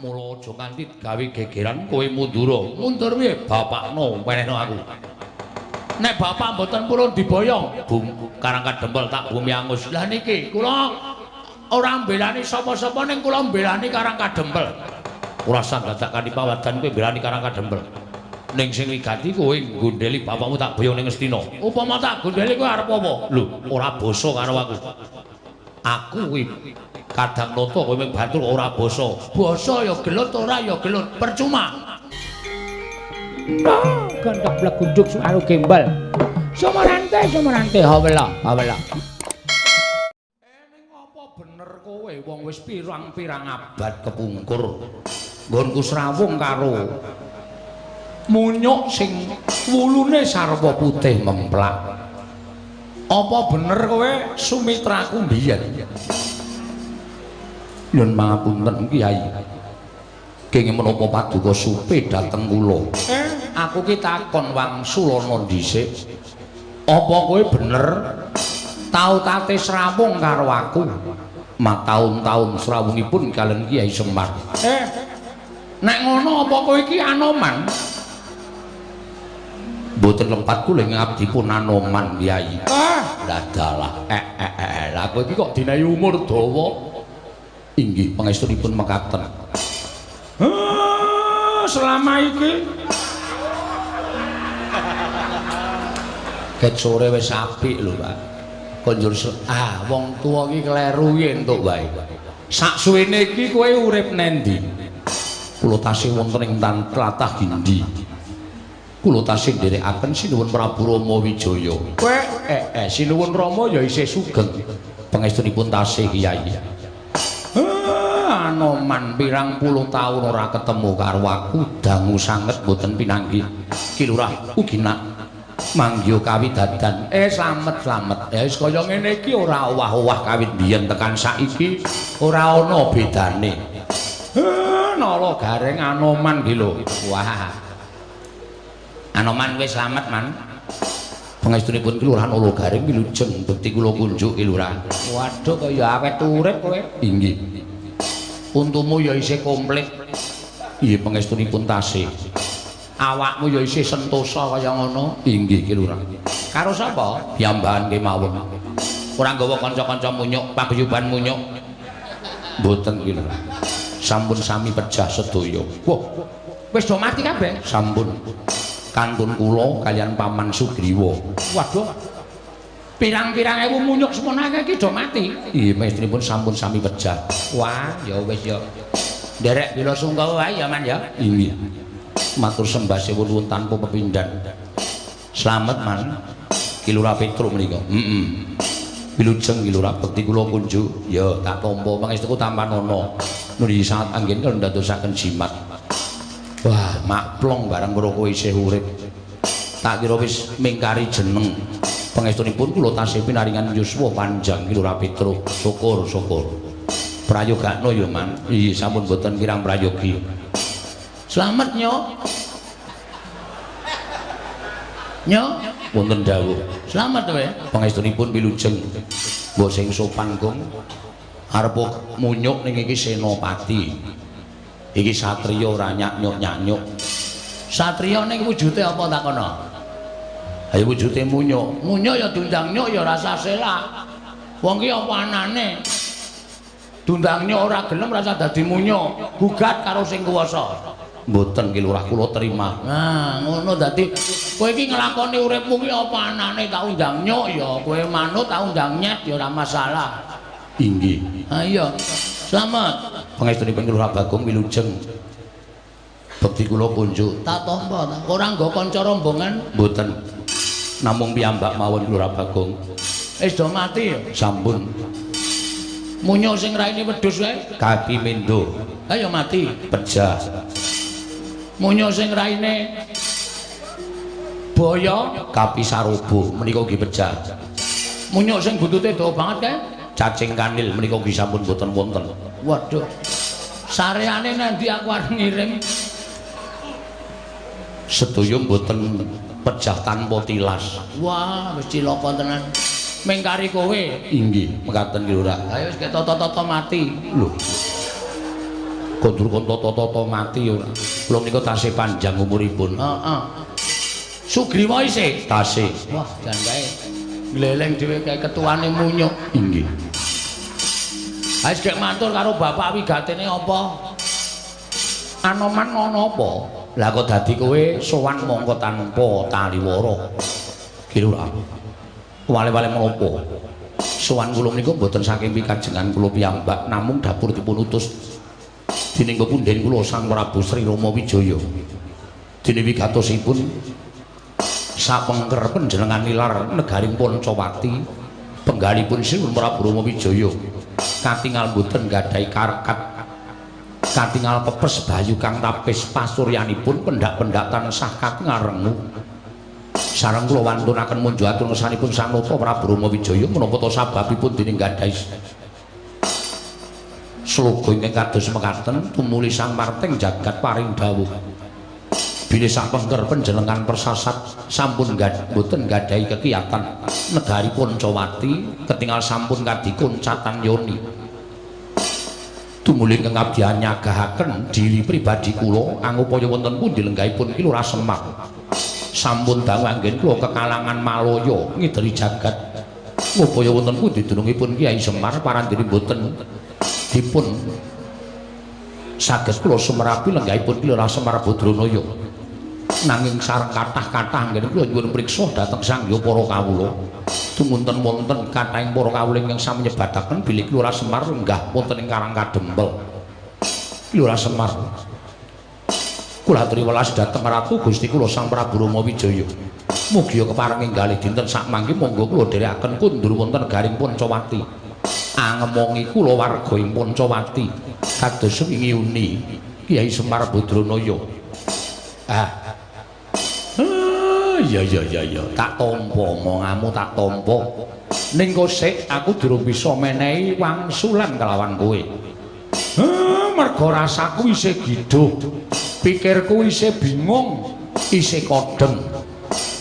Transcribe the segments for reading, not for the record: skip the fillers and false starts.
Mula aja nganti gawe gegeran kowe mundur. Mundur piye? Bapakno wenehno aku. Nek bapak mboten purun diboyong, Karang Kadempel tak bumi angus. Lah niki kula ora mbelani sapa-sapa ning kula mbelani Karang Kadempel. Ora sang dadak kanipawadan kowe mbelani Karang Kadempel. Ning sing wigati kowe gondeli bapakmu tak boyong ning Ngastina. Upama tak gondeli kowe arep apa? Lho, ora basa karo aku. Aku kuwi kadang nata kowe mung batur ora basa. Basa ya gelut ora ya gelut, percuma. Gondok blegunduk karo gembal. Sumerante hawela. Ning apa bener kowe wong wis pirang-pirang abad kepungkur. Nggonku srawung karo munyuk sing wulune sarwa putih memplak. Apa bener kowe sumitraku mbiyen? Nyun pangapunten Kyai. Kenging menapa paduka supe dhateng kula. Aku ki takon Wangsulana dhisik. Apa kowe bener tau kate srawung karo aku? Mataun-taun srawungipun kaliyan Kyai Semar. Nek ngono apa kowe iki anoman? Mboten lempat kula ngabdi pun anoman Kyai. Lah dalah. Lah kowe iki kok dinahi umur dawa. Inggih pangestunipun mekaten. Selama iki ket sore wis apik lho, Pak. Konjur wong tuwa iki kleru yen entuk wae. Sak suwene iki kowe urip nendi? Kula tasih wonten ing tlatah Gindi. Kula tasih nderekaken Sinuwun Prabu Rama Wijaya. Kowe Sinuwun Rama ya isih sugeng. Pangestunipun tasih Kyai. Anoman pirang puluh taun ora ketemu karo aku dangu sanget mboten pinanggih. Ki Lurah ugi nak manggih kawidadan. Slamet. Wis kaya ngene iki ora owah-owah kawit biyen tekan saiki ora ana bedane. Nala gareng Anoman ki lho. Wah. Anoman wis slamet, Man. Pangestunipun Ki Lurah Nala Gareng wilujeng bekti kula kunjuk Ki Lurah. Waduh kaya awet urip kowe. Inggih. Untumu ya isih komplit. Nggih pangestunipun tasih. Awakmu ya isih sentosa kaya ngono. Inggih Ki Lurah. Karo sapa? Piyambakan kemawon. Ora nggawa kanca-kanca munyuk, paguyuban munyuk. Mboten Ki Lurah. Sampun sami pejah sedaya. Wah, wis do mati kabeh? Sampun. Kantun kula kaliyan Paman Sugriwa. Waduh. Pirang-pirang ewu munyuk semono iki do mati. Nggih, mestrinipun sampun sami pejah. Wah, ya wis ya. Nderek bila sungkawa wae ya, Man ya. Inggih. Matur sembah sewu nuwun tanpa pepindhan. Slamet, Man. Ki Lurah Petruk menika. Wilujeng Ki Lurah bekti kula kunjuk. Ya, tak tampa pangestuku tampan ana. Nuli sangat anggen kula ndadosaken jimat. Wah, makplong barang karo kowe isih urip. Tak kira wis mingkari jeneng. Pangestunipun kula tasih pinaringan yuswa panjang Ki Lurah Petruk. Syukur. Prayogakno ya, Man. Iya, sampun boten kirang prayogi. Slamet, Nyok. Nyok, wonten dawuh. Slamet wae. Pangestunipun wilujeng. Mbok sing sopan, Gong. Arep munyuk ning iki senopati. Iki satriya ora nyanyuk. Satriya ning wujude apa takono? Ayo wujude munyuk. Munyuk ya dundang nyuk ya rasa selak. Wong ki apa anane? Dundang nyuk ora gelem rasa dadi munyuk. Gugat karo sing kuwasa. Mboten Ki Lurah kula terima. Nah, ngono dadi kowe iki nglakoni uripmu ki apa anane tak undang nyuk ya kowe manut tak undang nyet ya ora masalah. Inggih. Ha iya. Slamet. Pangestunipun Ki Lurah Bagong wilujeng. Bekti kula kunjuk. Tak tampa ta. Ora nggo kanca rombongan? Mboten. Namung piyambak mawon Ki Lurah Bagong. Wis do mati ya? Sampun. Munyuk sing raine wedhus wae? Kaki mendo. Ayo mati. Pejah. Munyuk sing raine boyo? Kapi sarobo. Menika nggih pejah. Munyuk sing buntute dawa banget kae? Cacing kanil menika nggih sampun boten wonten. Waduh. Sareane nanti aku arep ngirim. Sedaya mboten pejah tanpa tilas. Wah, wis cilaka tenan. Mengkari kowe. Inggih, mekaten Ki Lurah. Ayo wis ketata-tata mati. Lho. kondur toto mati ora. Kula menika tasih panjang umuripun. Heeh. Sugriwa isih tasih. Wah, jan kae gleleng dhewe kae ketuane munyuk. Inggih. Wis gek matur karo bapak wigatene apa? Anoman ana apa? Lah kok dadi kowe sowan mongko tanpa taliwara. Kilura. Wale-wale menapa? Sowan kula menika mboten saking pikajengan kula piyambak, namung dapur dipun utus dening pepunden kula Sang Prabu Sri Rama Wijaya. Dene wigatosipun sapengker panjenengan nilar negaring Pancawati, penggalipun Sri Prabu Rama Wijaya katingal boten gadhahi karakat, katingal pepes bayu kang tapis pasuryanipun pendak-pendak tansah katingal rengu. Sareng kula wantunaken munjo atur ngersanipun Sang Nata Prabu Rama Wijaya menapa ta sababipun dening gadhahi sloga ingkang kados mekaten tumuli Sang Marting jagat paring dawuh. Bilih sapengker panjenengan persasat sampun boten gadhahi kekiyatan negari Pancawati ketingal sampun kadikun catan yoni. Tumuli ingkang abdi nyagahaken diri pribadi kula angupaya wonten pundi lenggahipun Ki Lurah Semar. Sampun dangu anggen kula kekalangan Malaya ngideri jagat. Ngupaya wonten pundi dunungipun Kyai Semar parandiri boten dipun saged kula sumerapi lenggahipun Ki Lurah Semar Badranaya. Nanging sareng kathah-kathah anggen kula nyuwun priksa dhateng sangya para kawula. Tumunten wonten kathahing para kawula ingkang sami nyebataken bilih Ki Lurah Semar lenggah wonten ing Karang Kadempel. Ki Lurah Semar kula aturi welas dhateng Ratu Gusti kula Sang Prabu Rama Wijaya. Mugi keparing enggalih dinten sakmangke monggo kula dherekaken kundur wonten negaring Pancawati. Angemongi kula warga ing Pancawati kados wingi uni Kyai Semar Badranaya. Ya. Tak tampa omonganmu tak tampa. Ning kosek aku durung bisa menehi wangsulan kelawan kowe. Merga rasaku isih giduh. Pikirku isih bingung, isih kodeng.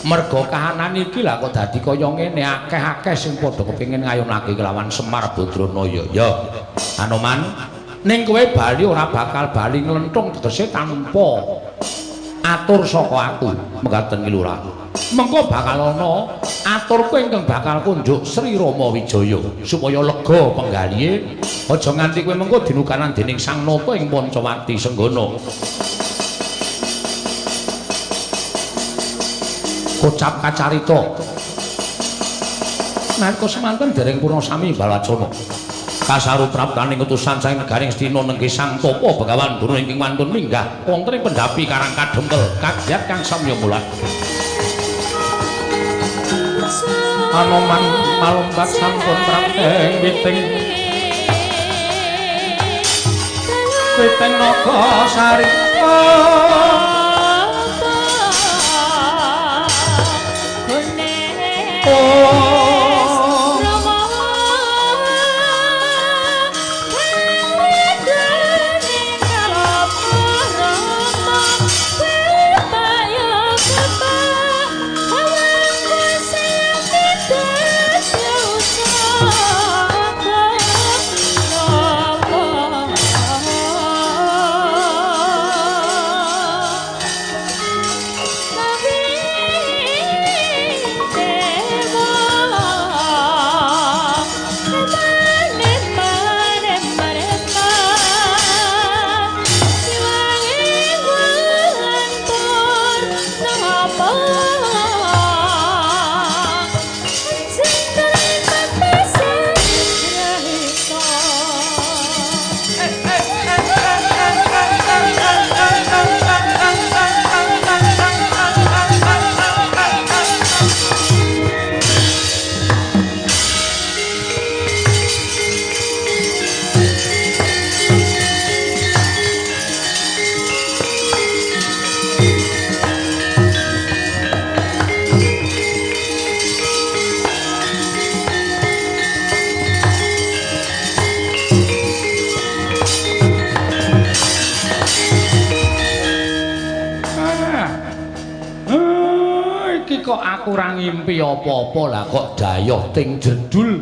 Merga kahanan iki lah kok dadi kaya ngene, akeh-akeh sing padha kepengin ngayunake kelawan Semar Badranaya. Ya, Anoman, ning kowe bali ora bakal bali nglenthung tegese tanpa atur saka aku. Mekaten Ki Lurah. Mengko bakal ana aturku ingkang bakal kunjuk Sri Rama Wijaya supaya lega penggalihe. Aja nganti kowe mengko dinukanan dening Sang Nata ing Pancawati Senggana. Kocap kacarita nalika semanten dereng purna sami balacana kasarupraptaning utusan saking negaring Astina nenggih Sang Tapa Begawan Durna ingkang wantun minggah wonten ing pendhapi Karang Kadempel kagiat kang samya mulat. Anoman malumbat sampun prapteng witing naga sarita. Kok aku ora ngimpi apa-apa lah kok dayoh ting jedul.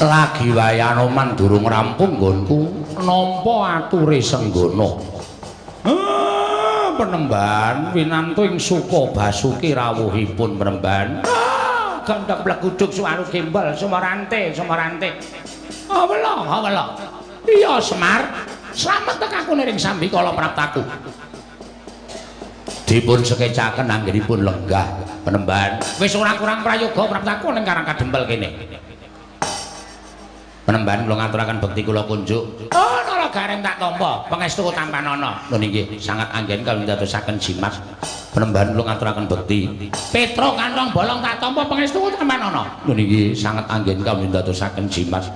lagi wae Anoman durung rampung nggonku nampa ature Senggana. Penemban winanto ing suka basuki rawuhipun Penemban. Gandhak blekuduk suwaru gembal Sumarante. Awela. Iya Semar, slamet tekaku ning Sambikala Praptaku. Dipun sekecaken anggenipun lenggah Penemban. Wis ora kurang prayoga Praptaku ning Karang Kadempel kene. Penemban kula ngaturaken bekti kula kunjuk. Oh, nala gareng tak tampa, pangestu tampanana. Lho nggih, sangat anggen kawula ndadosaken jimat. Penemban kula ngaturaken bekti. Petro kantong bolong tak tampa, pangestu tampanana. Lho nggih, sangat anggen kawula ndadosaken jimat.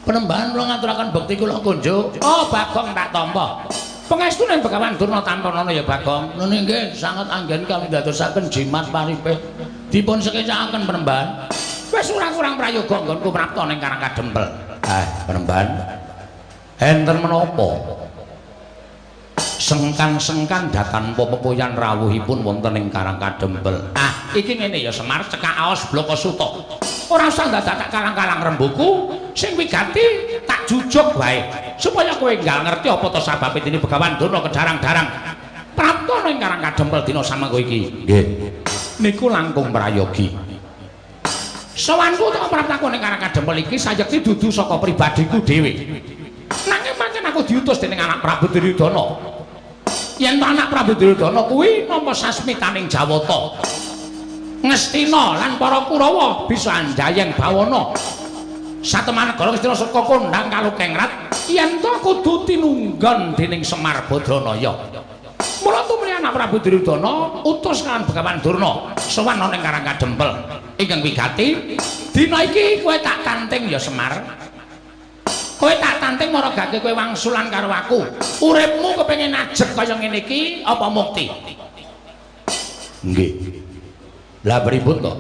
Penemban kula ngaturaken bekti kula kunjuk. Oh, Bagong tak tampa. Pangestu ning Begawan Durna tampanana ya Bagong. Lho nggih, sangat anggen kawula ndadosaken jimat paripe. Dipun sekecakaken Penemban. Wis ora kurang prayoga nggonku prapta ning Karang Kadempel. Penemban. Enten menapa? Sengkan-sengkan datan pepoyan rawuhipun wonten ing Karang Kadempel. Iki ngene ya Semar, cekak aos Bloko Suta. Ora usah dadak kalang-kalang rembuku, sing wigati tak jujuk wae. Supaya kowe enggal ngerti apa to sababe dene Begawan Durna kedarang-darang prapta ning Karang Kadempel dina samengko iki. Nggih. Niku langkung prayogi. Sowanku utawa praptaku ning Karang Kadempel iki sayekti dudu saka pribadiku dhewe. Nanging pancen aku diutus dening anak Prabu Duryudana. Yen anak Prabu Duryudana kuwi nampa sasmitaning Jawata. Ngastina lan para Kurawa bisa njayeng bawana. Satemah negara Ngastina saka kondhang Kalukengrat yen to kudu tinunggan dening Semar Badranaya. Mula tumrap anak Prabu Duryudana utus kan Begawan Durna sowan ning Karang Kadempel. Ingkang wigati dina iki kowe tak tanting ya Semar. Kowe tak tanting maragake kowe wangsulan karo aku. Uripmu kepengin ajeg kaya ngene iki apa mukti? Nggih. Lah pripun to?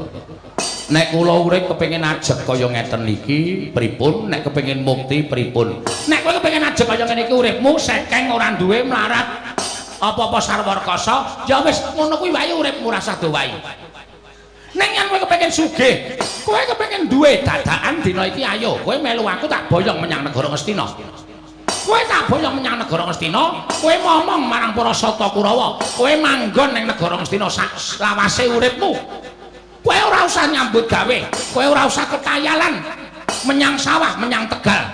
Nek kula urip kepengin ajeg kaya ngeten iki pripun? Nek kepengin mukti pripun? Nek kowe kepengin ajeg kaya ngene iki uripmu sekeng ora duwe mlarat apa-apa sarwarkasa, ya wis ngono kuwi wae uripmu rasa do wae. Ning yen kowe kepengin sugih, kowe kepengin duwe dadakan dina iki ayo, kowe melu aku tak boyong menyang negara Ngastina. Kowe tak boyong menyang negara Ngastina, kowe ngomong marang para Sata Kurawa, kowe manggon ning negara Ngastina sak lawase uripmu. Kowe ora usah nyambut gawe, kowe ora usah ketayalan menyang sawah, menyang Tegal.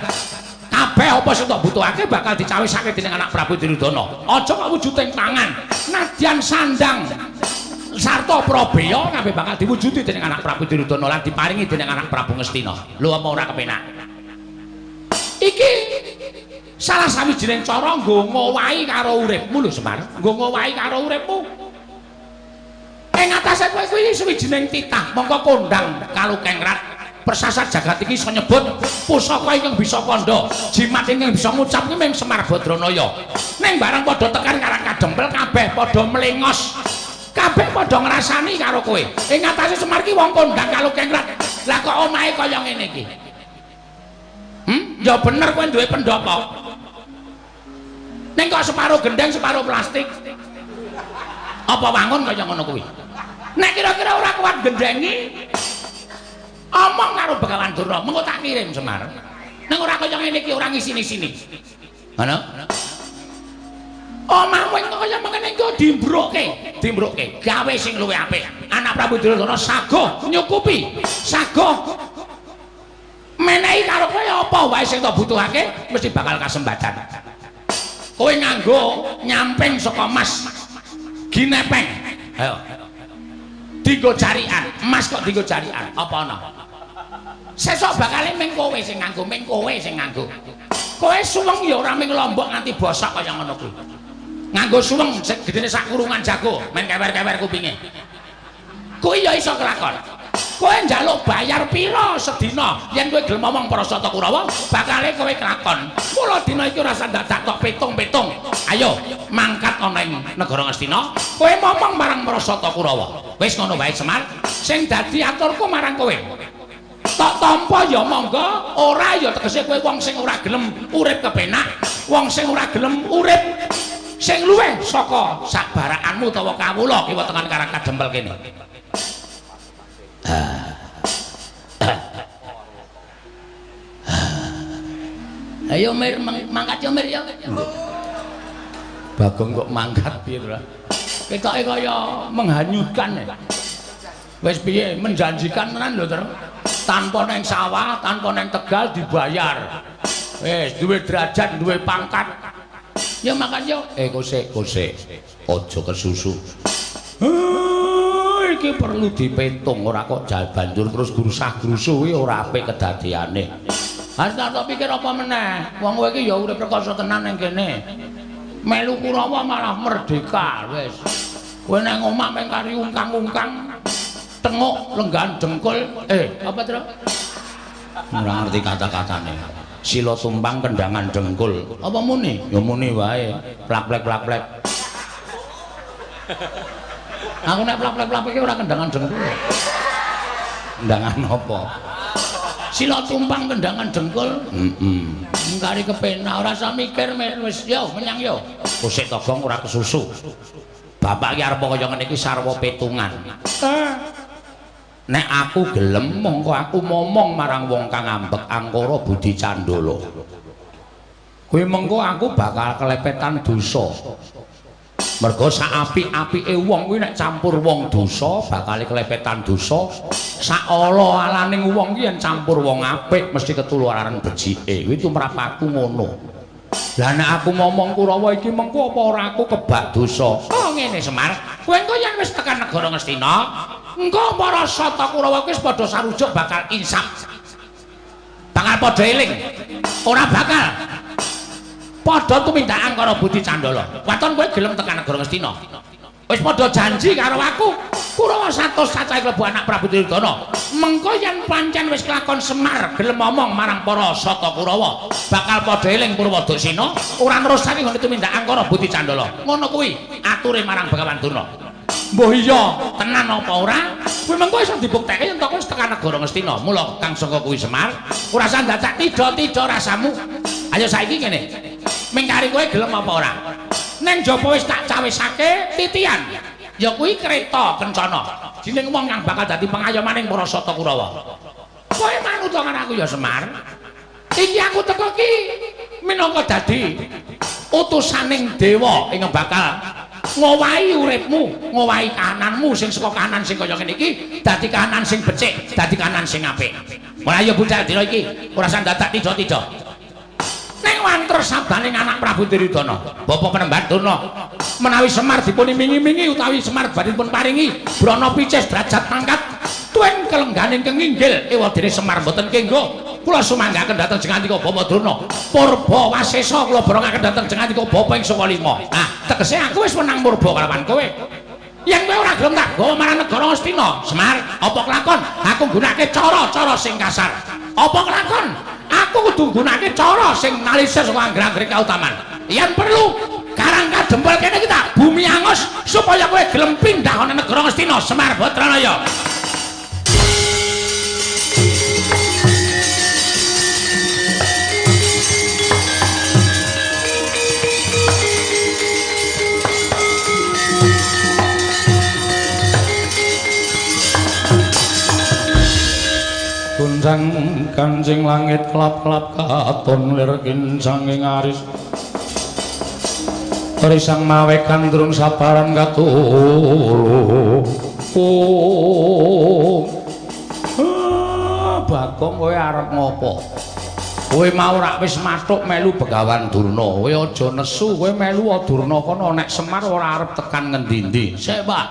Kabeh apa sing tak butuhake bakal dicawisake dening anak Prabu Duryudana. Aja kok wujuding tangan, nadyan sandang sarta Prabeya kabeh bakal diwujudi dening anak Prabu Duryudana lan diparingi dening anak Prabu Ngastina. Lho apa ora kepenak? Iki salah sawijining cara nggo ngowahi karo uripmu lho Semar. Nggo ngowahi karo uripmu. Ing atase kowe kuwi sawijining titah mongko kondhang Kalukengrat. Persasat jagat iki iso nyebut pusaka ingkang bisa kandha, jimat ingkang bisa ngucap kuwi mung Semar Badranaya. Ning bareng padha tekan Karang Kadempel kabeh padha mlengos. Kabeh padha ngrasani karo kowe. Ing atase Semar ki wong kondhang Kalukengrat. Lah kok omahe kaya ngene iki? Ya bener kowe duwe pendopo. Ning kok separo gendeng, separo plastik. Apa wangun kaya ngono kuwi? Nek kira-kira ora kuat gendengi, omong karo Begawan Durna, mengko tak kirim Semar. Ning ora kaya ngene iki, ora ngisini-sini. Ngono? Omahmu kaya mengene iki dimbrokke, gawe sing luwih apik. Anak Prabu Duryudana sago nyukupi, sago menehi karo kowe apa wae sing tak butuhake mesti bakal kasembatan. Kowe nganggo nyamping saka emas ginepeng. Ayo. Dienggo jarikan, emas kok dienggo jarikan. Apa ana? Sesuk bakale ming kowe sing nganggo, ming kowe sing nganggo. Kowe suweng ya ora ming lombok nganti bosok kaya ngono kuwi. Nganggo suweng gedene sak kurungan jago, men kewer-kewer kupinge. Kuwi ya iso kelakon. Kowe njaluk bayar pira sedina yen kowe gelem ngomong para Sata Kurawa, bakale kowe kelakon. Mula dina iki ora usah dadak tok petung-petung. Ayo mangkat ana ing negara Ngastina, kowe ngomong marang para Sata Kurawa. Wis ngono wae Semar, sing dadi aturku marang kowe. Tak tampa ya monggo, ora ya tegese kowe wong sing ora gelem urip kepenak, wong sing ora gelem urip sing luwih saka sabarakanmu utawa kawula kiwa tekan Karang Kadempel kene. Ayo Mir mangkat yo Mir yo. Bagong kok mangkat piye to? Ketoke kaya menghanyutkan. Wis piye menjanjikan tenan lho, Tru. Tanpa neng sawah, tanpa neng Tegal dibayar. Wis duwe derajat, duwe pangkat. Ya makan yo. Kosek. Aja kesusu. Iki perlu dipetung ora kok banjur terus grusah-grusu kuwi ora apik kedadeane. Harta tak pikir apa meneh. Wong kowe iki ya urip rekoso tenan ning kene. Melu Kurawa malah merdeka wis. Kowe nang omah meng kari ungkang-ungkang. Tengok lenggan dengkul. Apa Tru? Ora ngerti kata-katane. Sila tumpang kendangan dengkul. Apa muni? Ya muni wae. Plak-plek. Aku nek plak-plek iki ora kendangan dengkul. Kendangan apa? Sila tumpang kendangan dengkul. Ngkari kepenak ora usah mikir wis yo menyang yo. Kosek togong ora kesusu. Bapak iki arep kaya ngene iki sarwa petungan. Nek aku gelem mongko aku momong marang wong kang ambek angkara Budi Candala. Kuwi mengko aku bakal kelepetan dosa. Mergo sak apik-apike wong kuwi nek campur wong dosa bakal kelepetan dosa. Sak ala-alaning wong ki yen campur wong apik mesti ketularan becike. Kuwi tumrap aku ngono. Lah nek aku ngomong Kurawa iki mengko apa ora aku kebak dosa. Oh ngene Semar. Kowe engko yen wis tekan negara Ngastina, engko para sata Kurawa kuwi padha sarujuk bakal insaf. Bakal padha eling. Ora bakal padha tumindakan karo Budi Candala. Waton kowe gelem tekan negara Ngastina. Wis padha janji karo aku. Kurawa 100 cacahe klebu anak Prabu Duryudana. Mengko yen pancen wis kelakon Semar gelem ngomong marang para sata Kurawa, bakal padha eling Purwadasena, ora nerusake ngono tumindakan karo Budi Candala. Ngono kuwi ature marang Begawan Durna. Mbah iya, tenan apa ora? Kuwi mengko iso dibuktekke yen tok wis tekan negara Ngastina. Mula kang saka kuwi Semar, ora usah dadak tida-tida rasamu. Ayo saiki ngene. Mingkari kowe gelem apa ora? Ning jaba wis tak cawisake titian. Ya kuwi kereta kencana. Jeneng wong kang bakal dadi pengayomaning para sata Kurawa. Kowe manut karo aku ya Semar. Iki aku teko ki minangka dadi utusaning dewa ing bakal ngowahi uripmu, ngowahi kahananmu sing saka kahanan sing kaya ngene iki dadi kahanan sing becik, dadi kahanan sing apik. Mulai ya bocah dina iki ora usah dadak tida-tida. Ning wanter sabdaning anak Prabu Duryudana, Bapa Penemban Durna, menawi Semar dipun iming-imingi utawi Semar badhe dipun paringi brana picis derajat pangkat tuwin kelengganing kenginggil ewadene Semar mboten kenggo, kula sumanggaken dhateng Jengandika Bapa Durna, purba wasesa kula borongaken dhateng Jengandika Bapa ing Saka Lima. Tegese aku wis menang purba kalawan kowe. Yen kowe ora gelem tak gawa marang negara Ngastina, Semar, apa kelakon? Aku nggunakake cara-cara sing kasar. Apa kelakon? Aku kudu nggunakake cara sing nalisir saka angger-angger kautaman. Yen perlu Karang Kadempel kene kita bumi angus supaya kowe gelem pindah ana negara Ngastina, Semar Batranaya. Kuncang kancing langit kelap-kelap katon lir kincanging aris risang mawe kandrung sabaran katulu. Bagong kowe arep ngopo? Kowe mau rak wis mathuk melu Begawan Durna. Kowe aja nesu, kowe melu Durna kono nek Semar ora arep tekan ngendi-endi. Sik, Pak.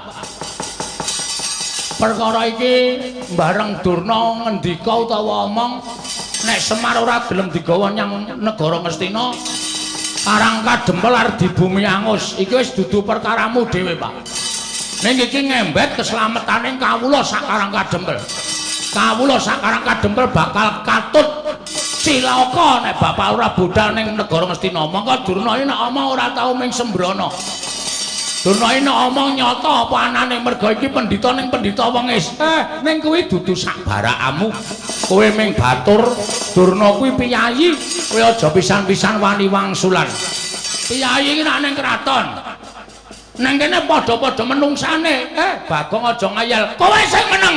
Perkara iki bareng Durna ngendika utawa omong nek Semar ora gelem digawa nyang negara Ngastina, Karang Kadempel arep di bumi angus. Iki wis dudu perkaramu dhewe, Pak. Ning iki ngembet keselametaning kawula sak Karang Kadempel. Kawula sak Karang Kadempel bakal katut cilaka nek bapak ora budal ning negara Ngastina. Monggo Durna iki nek omong ora tau ming sembrono. Durna iki nek omong nyata apa anane merga iki pendhita ning pendhita wengis. Ning kuwi dudu sak barakamu. Kowe ming batur, Durna kuwi piyayi, kowe aja pisan-pisan wani wangsulan. Piyayi iki nek ning kraton. Nang kene padha-padha menungsane. Bagong aja ngayal. Kowe sing meneng.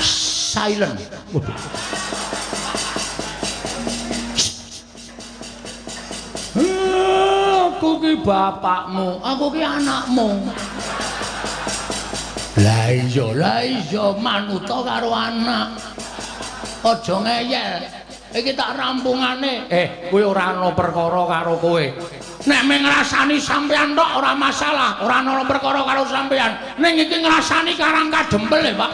Silent. Aku ki bapakmu, aku ki anakmu. Lah iya manuta karo anak. Aja ngeyel. Iki tak rampungane. Kowe ora ana perkara karo kowe. Nek mung ngrasani sampean tok ora masalah, ora ana perkara karo sampean. Ning iki ngrasani Karang Kadempel Pak.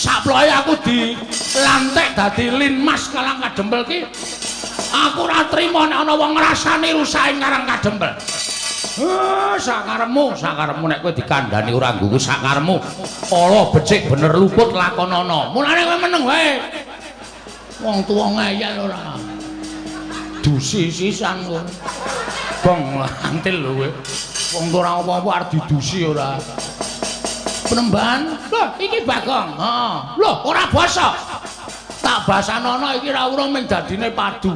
Saploke aku dilantik dadi linmas Karang Kadempel ki. Aku ora trima nek ana wong ngrasani rusaking Karang Kadempel. Sakaremu nek kowe dikandhani ora nggugu sakaremu. Ala becik bener luput lakonana. Mulane kowe meneng wae. Wong tuwa ngeyel ora. Dusi sisan kowe. Bong antil lho kowe. Wong ora apa-apa arep didusi ora. Penembahan? Lho, iki Bagong. Heeh. Lho, ora basa. Tak basanono iki ra urung ming dadine padu.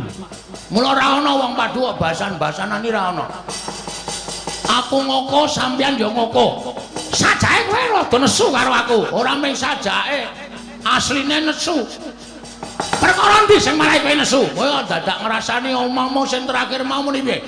Mula ora ana wong padu kok basan-basanan iki ra ana. Aku ngoko sampeyan ya ngoko. Sajake kowe rada nesu karo aku, ora mung sajake. Asline nesu. Perkara ndi sing marai kowe nesu? Kowe kok dadak ngrasani omongmu sing terakhir mau muni piye?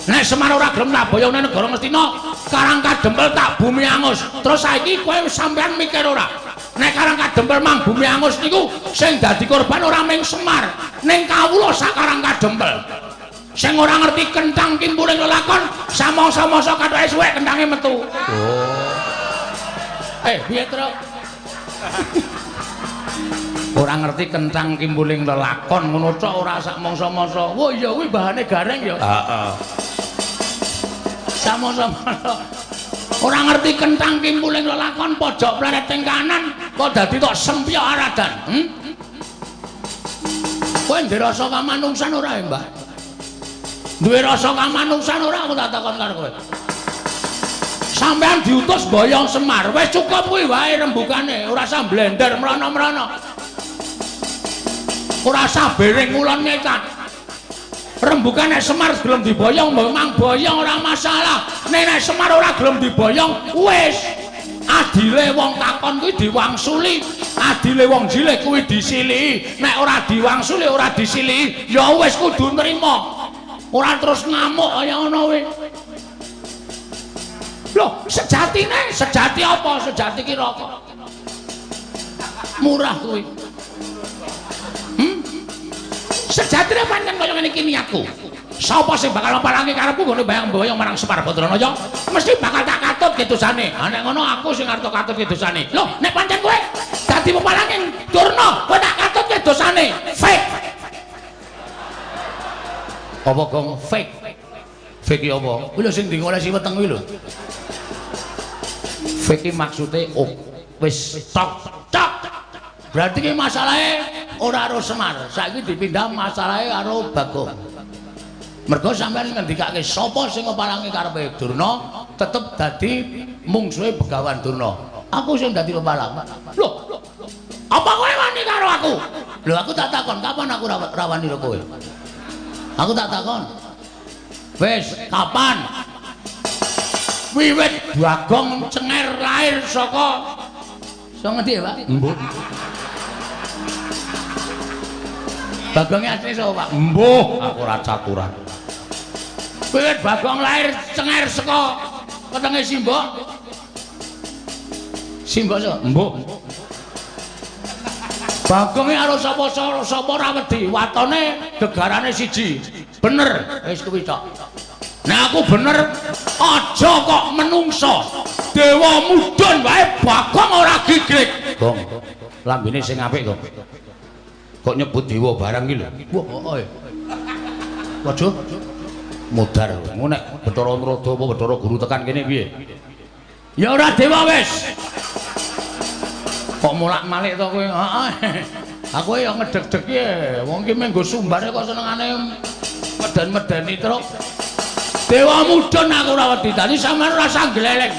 Nek Semar ora gelem naboyone negara Ngastina, Karang Kadempel tak bumi angus. Terus saiki kowe sampeyan mikir ora? Nek Karang Kadempel mang bumi angus niku sing dadi korban ora mung Semar, ning kawula sak Karang Kadempel. Sing ora ngerti kenthang kimpuling lelakon, samangsa-mangsa kathoke suwek kenthange metu. Piye, Tru? Ora ngerti kenthang kimpuling lelakon ngono tok ora sak mangsa-mangsa. Wah iya kuwi bahane gareng ya. Heeh. Samangsa-mangsa. Ora ngerti kenthang kimpuling lelakon pojok pleret teng kanan kok dadi tok sempyok aradan. Kowe ndek rasa kamanungsan ora, Mbak? Duwe rasa kamanungsan ora aku tak takon karo kowe. Sampeyan diutus boyong Semar, wis cukup kuwi wae rembukane, ora usah blender mrono-mrono. Ora usah bering ngulon ngecat. Rembukane Semar gelem diboyong, memang boyong ora masalah. Nek Semar ora gelem diboyong, wis adile wong takon kuwi diwangsuli, adile wong jilih kuwi disiliki. Nek ora diwangsuli, ora disiliki, ya wis kudu nrimo. Ora terus ngamuk kaya ngono kuwi. Lho, sejati apa? Sejati ki rokok. Murah kuwi. Sejatine pancen kaya ngene iki niatku. Sapa sing bakal parangi karepku ngene bayang-bayang marang Semar Badranaya, mesti bakal tak katut ki dosane. Ha nek ngono aku sing arep katut ki dosane. Lho, nek pancen kowe dadi pepalangi Durna, kowe tak katut ki dosane. Fake. Apa gong fake? Fake apa? Kuwi lho sing dingolesi weteng kuwi lho. Fake iki maksude wis tok. Berarti ki masalahe ora karo Semar. Saiki dipindah masalahe karo Bagong. Mergo sampeyan ngendikake sapa sing ngepalangi karepe Durna tetep dadi mungsuhe Begawan Durna. Aku sing dadi pepalang. Lho, apa kowe wani karo aku? Lho aku tak takon, kapan aku rawani karo kowe? Aku tak takon. Wis, kapan? Wiwit Bagong Cenger lahir saka ngendi ya, Pak? Mbuh. Bagonge asli sapa, Pak? Mbuh, aku ora caturan. Wiwit Bagong lahir Cenger saka wetenge Simbok. Simbok so? Mbuh. Bagonge karo sapa ora wedi, watone gegarane siji. Bener, wis kuwi tok. Nek aku bener, aja kok menungso. Dewa mudhun wae Bagong ora gigrik. Gong, lambene sing apik kok. Kok nyebut dewa barang iki lho. Wah, waduh. Mudar. Ngono nek Bathara Nrada apa Bathara Guru tekan kene piye? Ya ora dewa wis. Kok mulak-malik to kowe? Heeh. Aku ya ngedeg-deg ya. Wong ki menggo sumbare kok senengane medan-medani truk. Dewa mudhun aku ora wedi. Dadi sampean ora usah gleleng.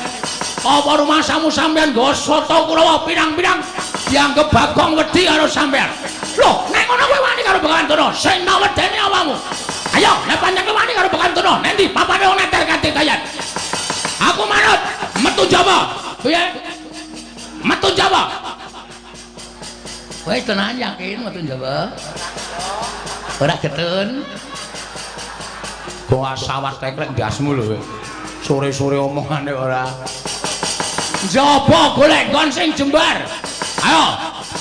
Apa rumasamu sampean nggawa soto Kurawa pirang-pirang dianggep Bagong wedi karo sampean. Loh, nek ngono kowe wani karo Begawan Durna, sing tak wedeni awakmu. Ayo, nek pancen kowe wani karo Begawan Durna, nendi papane wong neter kanthi kayan. Aku manut metu Jawa. Piye? Metu Jawa. Wis tenan yakin metu Jawa. Ora getun. Kok asawas teklek ndasmu lho. Sore-sore omongane ora. Njaba golek nggon sing jembar. Ayo,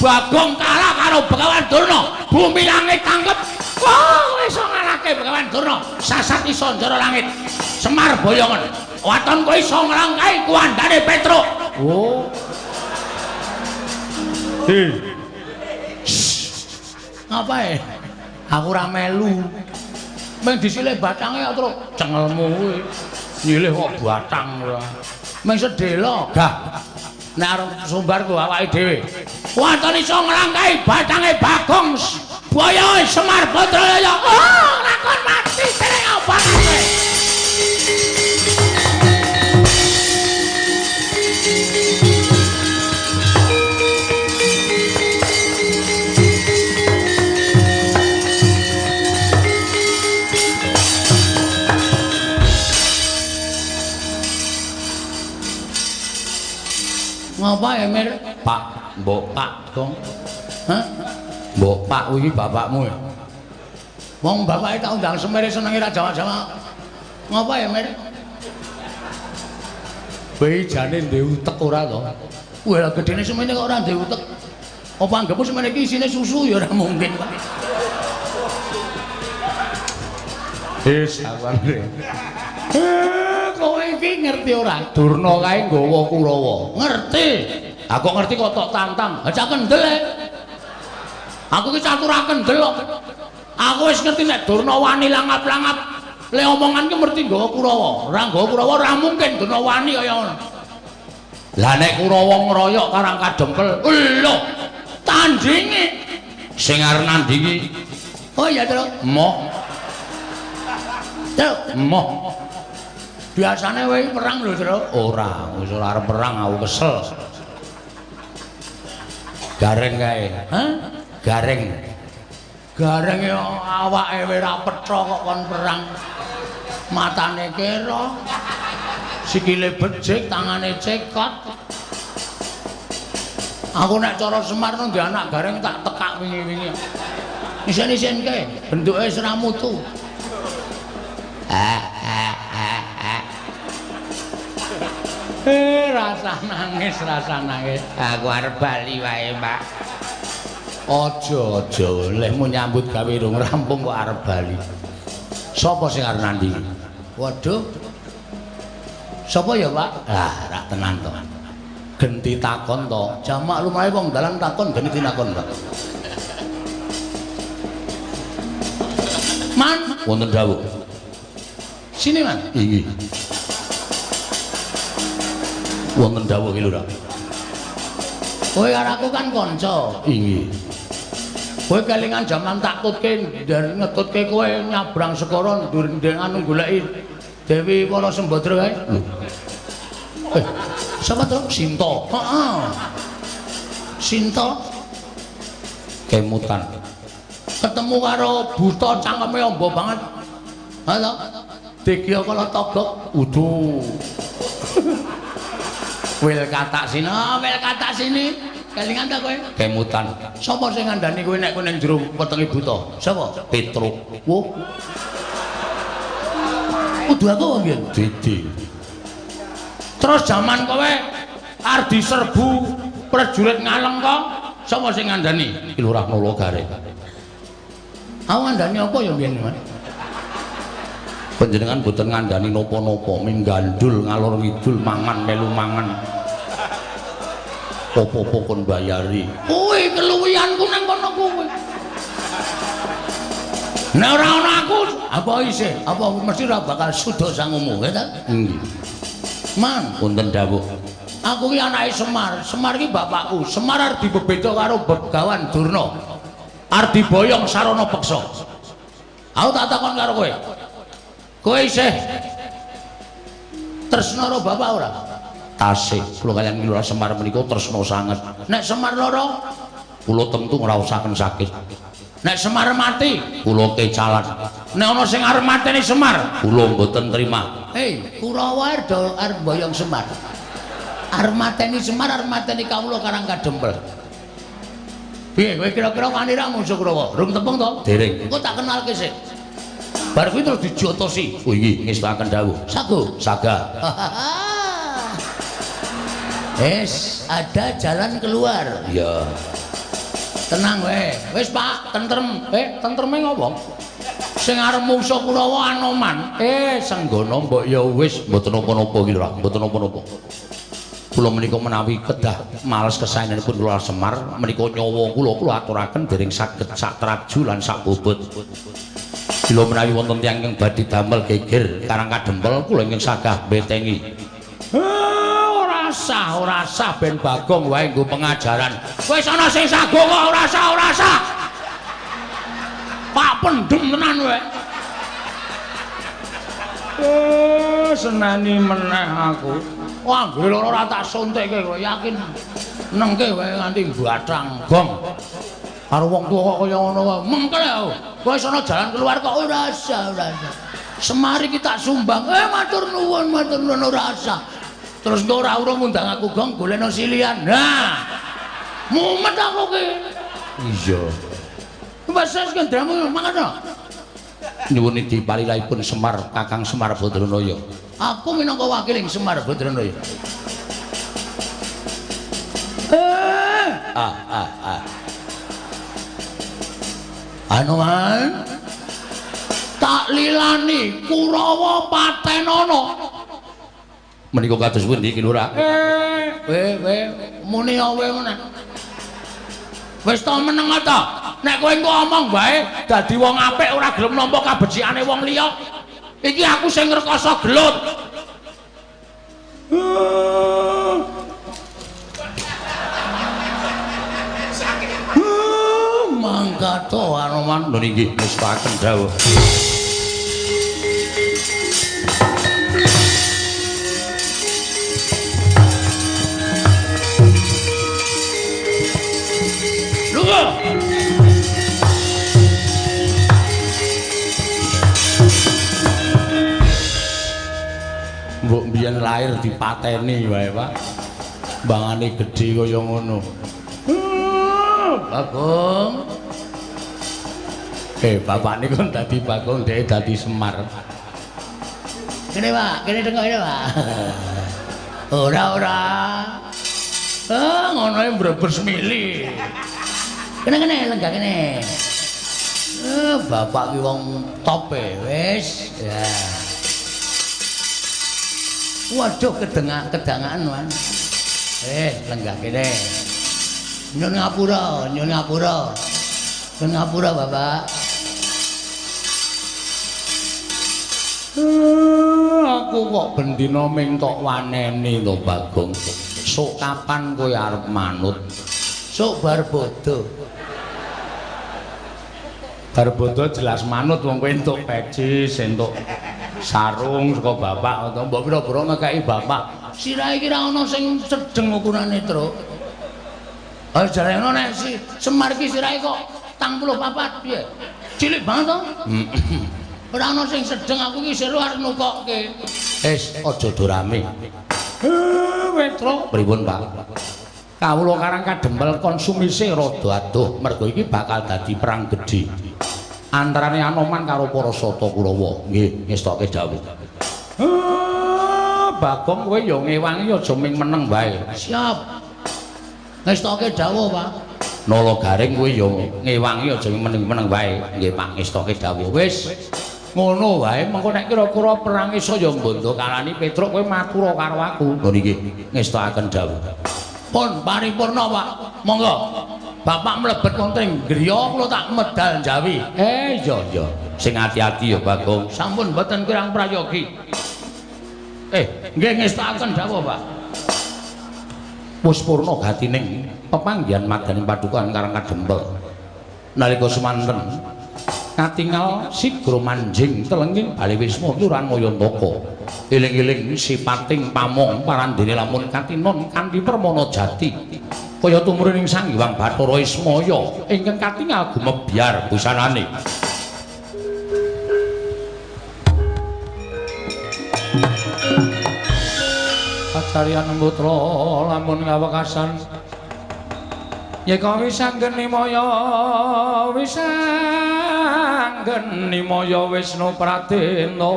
Bagong kalah karo Begawan Durna. Bumi langit tanggep. Wah, iso ngalahke Begawan Durna. Sasat iso njara langit. Semar boyongan. Waton kowe iso nglangkai kuwandane Petruk. Oh. Ngapae? Aku ora melu. Meng disilih batange terus cengelmu kuwi. Nyilih kok batang ora. Meng sedhela gah. Nek arep sumbarku awake dhewe. Wonten iso nglangkai batange Bagong Boyo Semar Badraya. Oh, lakon mati sing apa kowe? Ngapa Emir? Pak, mbok Pak dong. Hah? Mbok Pak iki bapakmu ya. Wong bapake tak undang Semir senenge ra Jawa-Jawa. Ngapa Emir? Kowe jane ndek utek ora to? Wah, gedene semene kok ora ndek utek. Apa anggapmu semene iki isine susu ya ora mungkin, Pak. Sawan re. Kowe iki ngerti ora? Durna kae nggawa Kurawa. Ngerti. Aku ngerti kok tok tantang. Aja kendel. Aku ki catur kendel kok. Aku wis ngerti nek Durna wani langap-langap. Le omongan ki ngerti nggawa Kurawa. Ora nggawa Kurawa ora mungkin Durna wani kaya ngono. Lah nek Kurawa ngeroyok karang kadempel. Lho, tandinge sing arep nandingi. Oh iya, Tru. Moh. Tru, moh. Biasane kowe perang lho, Tru. Ora, wis ora arep perang aku kesel. Gareng kae. Hah? Gareng. Gareng yo awake ora petha kok kon perang. Matane kira. Sikile becik, tangane cekot. Aku nek cara Semar nang anak Gareng tak tekak wingi-wingi. Isen-isenke, bentuke wis ora mutu. Rasa nangis. Aku arep bali wae, Pak. Aja lehmu nyambut gawe rung rampung kok arep bali. Sopo sing arep nandingi? Waduh. Sopo ya, Pak? Ah, ra tenan to. Genti takon to. Jamak lumahe wong dalan takon genti takon, Pak. Man, wonten dawuh. Sini, Man. Inggih. Wonten dawuh iki lho, Ra. Kowe karo aku kan kanca. Inggih. Kowe kelingan jaman tak tutke dari ngetutke kowe nyabrang sekara ndur-ndengan goleki Dewi Para Sembadra kae. Sapa to? Sinta. Heeh. Sinta kemutan. Ketemu karo buta cangkeme amba banget. Halo. Degya kala togok. Uduh. Wil katak sini, wil katak sini. Kelingan ta kowe? Kemutan. Sapa sing ngandani kowe nek kowe ning jero wetenge buta? Sapa? Petruk. Wo. Kudu aku piye? Dede. Terus jaman kowe arep diserbu prajurit Ngalengka, sapa sing ngandani? Ki Lurah Nala Gareng. Aku ngandani apa ya mbiyen, Mas? Panjenengan boten ngandani napa-napa, minggandul ngalor ngidul mangan melu mangan. Apa-apa kon bayari. Kowe keluwihanku nang kono kowe. Nek ora ana aku, apa isih? Apa mesti ora bakal suda sangumu, ya ta? Nggih. Man, wonten dawuh. Aku ki anake Semar. Semar ki bapakku. Semar arep dibebeda karo Begawan Durna. Arep diboyong sarana peksa. Aku tak takon karo kowe. Kowe isih tresna karo bapak ora? Tasih. Kula kaliyan Lurah Semar menika tresna sanget. Nek Semar lara, kula tentu ngraosaken sakit. Nek Semar mati, kula kecalan. Nek ana sing arep mateni Semar, kula mboten trima. Hei, Kurawa arep boyong Semar. Arep mateni Semar, arep mateni kawula Karang Kadempel. Piye kowe kira-kira wani ra musuh Kurawa? Rung tepung to? Dereng. Engko tak kenalke sik. Bar kuwi terus dijotosi. Oh iki ngestaken dawuh. Sago, saga. Ada jalan keluar. Iya. Tenang wae. Wis Pak, tentrem. Tentreme ngopo? Sing arep musuh Kurawa Anoman. Senggana mbok ya wis mboten napa-napa iki lho, mboten napa-napa. Kula menika menawi kedah males kesaenanipun kula Semar menika nyawa kula aturaken dereng saged sak traju lan sak bobot. Bila menawi wonten tiyang ingkang badhe damel geger karang kadempel kula ingkang sagah betengi. Ora sah ben Bagong wae nggo pengajaran. Wis ana sing sago kok ora sah. Pak pendem tenan wae. Senani meneh aku. Wah, anggere ora tak suntikke kok yakin nengke wae nganti bathang gong. Karo wong tuwa kok kaya ngono wae. Mengkel ya. Wis ana jalan keluar kok ora usah. Semari kita sumbang. Matur nuwun ora usah. Terus ora urung ngundang aku gong golekno silian. Nah. Mumet aku ki. Iya. Wis kendramu mangan. Nyuwun dipalilahipun Semar Kakang Semar Badranaya. Aku minangka wakiling Semar Badranaya. Anoman tak lilani Kurawa patenana. Menika kados pundi Ki Lurah? Muni awe meneh. Wis ta meneng ta? Nek kowe engko omong wae dadi wong apik ora gelem nampa kabecikane wong liya. Iki aku sing ngrekoso gelut. Mangkato Anoman lho nggih wis paken dawuh. Mbok mbiyen lahir dipateni wae, Pak. Bangane gedhe kaya ngono. Bagong. Bapak niku dadi Bagong, dhek dadi Semar. Kene, Pak, kene tengok ya, Pak. Ora. Ngono e mbrebes mili. Kene lenggah kene. Bapak ki wong top e, wis. Ya. Waduh kedangan wan. Lenggah kene. Nyun ngapura, Bapak. Aku kok bendina ming tok waneni lho, Bagong. Sok kapan kowe arep manut? Sok bar bodo. Bar bodo jelas manut wong kowe entuk pecis, entuk sarung saka bapak utawa mbok pira-pira ngekeki bapak. Sirahe iki ra ana sing sedeng ukurane, Truk. Jarene nek si Semar iki sirahe kok 84 piye? Cilik banget to? Ora ana sing sedeng aku iki seru arep nukokke. Aja dorame. Truk. Pripun, Pak? Kawula Karang Kadempel konsumise rada adoh mergo iki bakal dadi perang gedhe antarane Anoman karo para Sata Kurawa. Nggih, ngestoke dawuh. Bagong kowe ya ngewangi aja ming meneng wae. Siap. Ngestoke dawuh, Pak. Nala Garing kowe ya ngewangi aja ming meneng wae. Nggih, Pak, ngestoke dawuh. Wis ngono wae, mengko nek kira-kira perang saya mbondo kalani Petruk kowe matura karo aku. Lho niki ngestokaken dawuh. Pun paripurna, Pak. Monggo. Bapak mlebet wonten griya kula tak medal njawi. Iya. Sing ati-ati ya, Bagong. Sampun mboten kirang prayogi. Nggih ngestakaken dawuh, Pak. Wis purna gatining pepanggihan madaning padukan Karang Kadempel. Nalika semanten katingal sigra manjing telenging Bali Wisma Kelurahan Mayantaka. Eling-eling sipating pamong parandene lamun katinon kanthi permana jati. Kaya tumurining Sang Hyang Bathara Ismaya ingkang katingal gumebyar busanane. Kacarian putra lamun ngawekasan Yeka wisanggeni maya Wisnu Pratena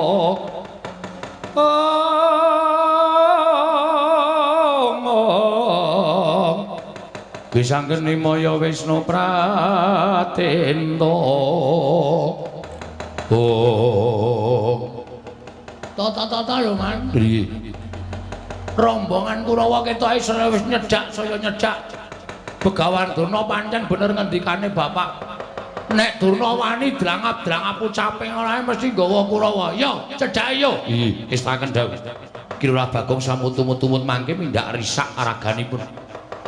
Wisanggeni maya Wisnu Pratena Tata lho Man. Piye? Rombongan Kurawa ketoke wis nyedak saya nyedak. Begawan Durna pancen bener ngendikane Bapak. Nek Durna wani drangap-drangap ucape ora mesti nggawa Kurawa. Yo, cedhake yo. Iya, wis tak kendhawuh. Ki Lurah Bagong samutu-mutu mangke mindak risak araganipun.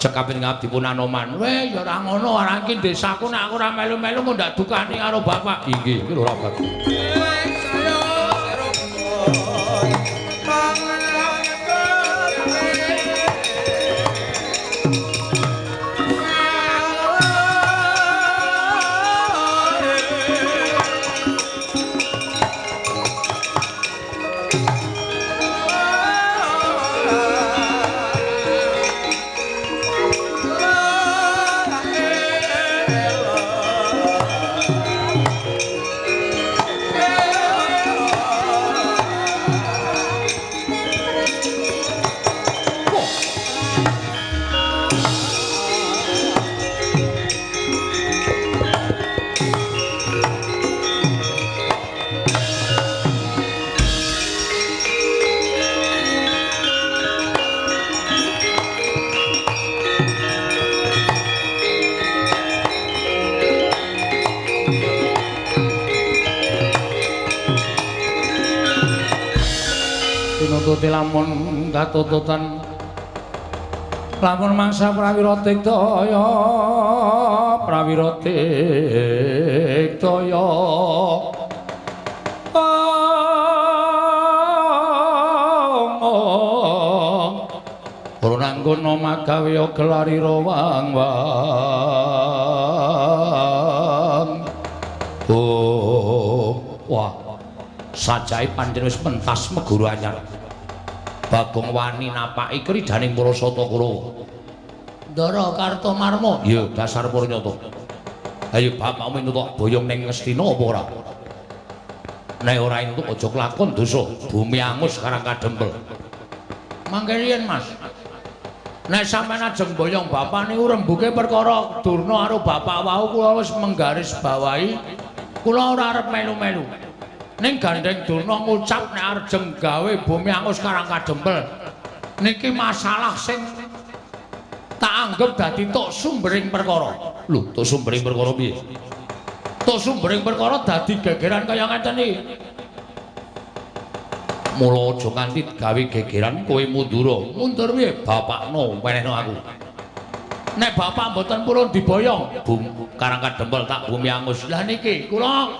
Cekapin ngabdipun Anoman. Weh, ya ora ngono, ora iki desaku nek aku ora melu-melu ndak dukani karo Bapak. Inggih, Ki Lurah Bagong. Pinututi lamun katututan lamun mangsa prawira digdaya ora nanggono magawe gelarira wang-wang wah sajake pancen wis pentas meguru anyar. Bagong wani napaki kridaning Parasata Kurawa. Ndara Kartomarma. Iya, dasar Purnyata. Ayo bapakmu nutuk boyong ning Ngastina apa ora? Nek ora entuk aja kelakon dosa. Bumi angus karang kadempel. Mangke riyen, Mas. Nek sampeyan ajeng boyong bapak niku rembuke perkara Durna karo bapak wau kula wis menggaris bawahi. Kula ora arep melu-melu. Ning gandeng Durna ngucap nek arjeng gawe bumi angus karang kadempel niki masalah sing tak anggap dadi tok sumbering perkara. Lho, tok sumbering perkara piye? Tok sumbering perkara dadi gegeran kaya ngeten iki. Mula aja nganti gawe gegeran kowe mundur. Mundur piye? Bapakno wenehno aku. Nek bapak mboten purun diboyong, karang kadempel tak bumi angus. Lah niki kula